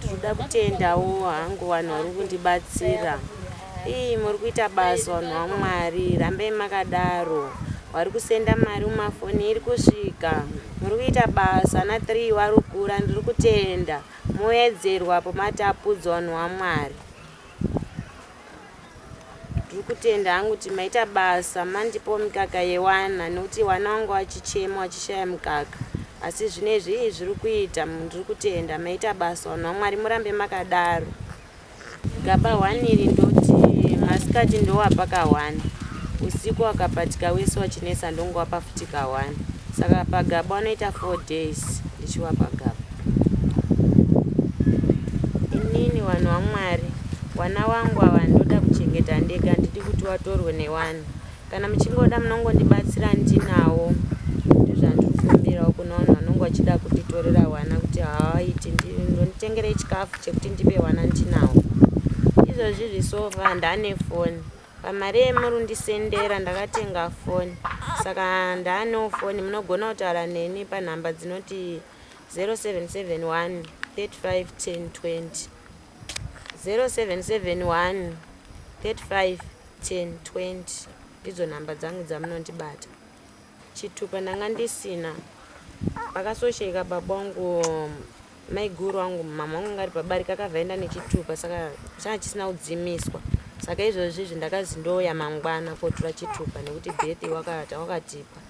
Ndoda kutendawo hangu vanhu vari kundibatsira. Muri kuita basa vanhu vaMwari, rambei makadaro. Vari kusenda mari mumafoni iri kusvika. Muri kuita basa na 3 vari kukura, ndiri kutenda. Moedzerwa apo matapudzwa vanhu vaMwari. Ndiri kutenda hangu kuti maita basa, mandipo mikaka yewana nokuti wana wangu achichema achishaya mukaka. Asi zvinezvi zviri kuita, ndiri kutenda maita basa vanhu vaMwari, murambe makadaro. Gaba 1 iri ndoti masikati ndowapa ka1, usiku wakapatika wese wachinesa ndongowapa futi ka1. Saka pagaba wanoita 4 days ndichiwapa gaba. Inini vanhu vaMwari, wana wangu ava ndoda kuchengeta ndega, ndidi kuti watorwe nevanhu. Kana muchingoda munongondibatsira ndinawo. Ndozvandiri kukumbirawo kuna vanhu vanonge vachida kunditorera wana kuti havaiti, ndonditengerei chikafu chekuti ndipe wana ndinawo. Izvozvi zvisova ndane foni. Pamari yemurundisendera ndakatenga foni. Saka ndanewo foni, munogona kutaura neni panhamba dzinoti 0771 35 10 20. 0771 35 10 20 ndidzo nhamba dzangu dzamunondibata. Chitupa ndanga ndisina. Pakasosheka baba wangu, maiguru wangu, mama wangu ngari pabarika akavhaenda nechitupa, saka changa chisina kudzimiswa. Saka izvozvi ndakazindoya mangwana kotora chitupa nekuti birthday wakatipa.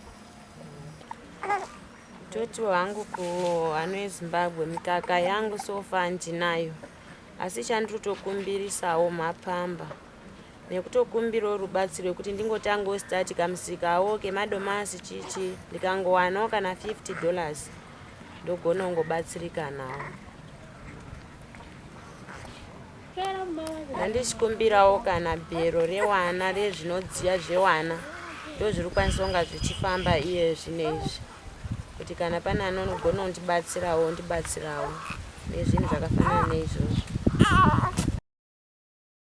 Toti wangu kuhano yeZimbabwe, mikaka yangu sofa ndinayo. Asi chandinotokumbirisawo mapamba nekutokumbirawo rubatsiro rwekuti ndingotangawo start kamusikawo kemadomasi chichi, ndikangowanawo kana $50 ndogona kungobatsirika nawo. Ndandichikumbirawo kana bhero rewana, rezvinodziya zvewana, ndozviri kukwanisa kunga zvichifamba iye zvinezvi, kuti kana pane anogona kundibatsirawo ndibatsirawo nezvinhu zvakafanana neizvozvo.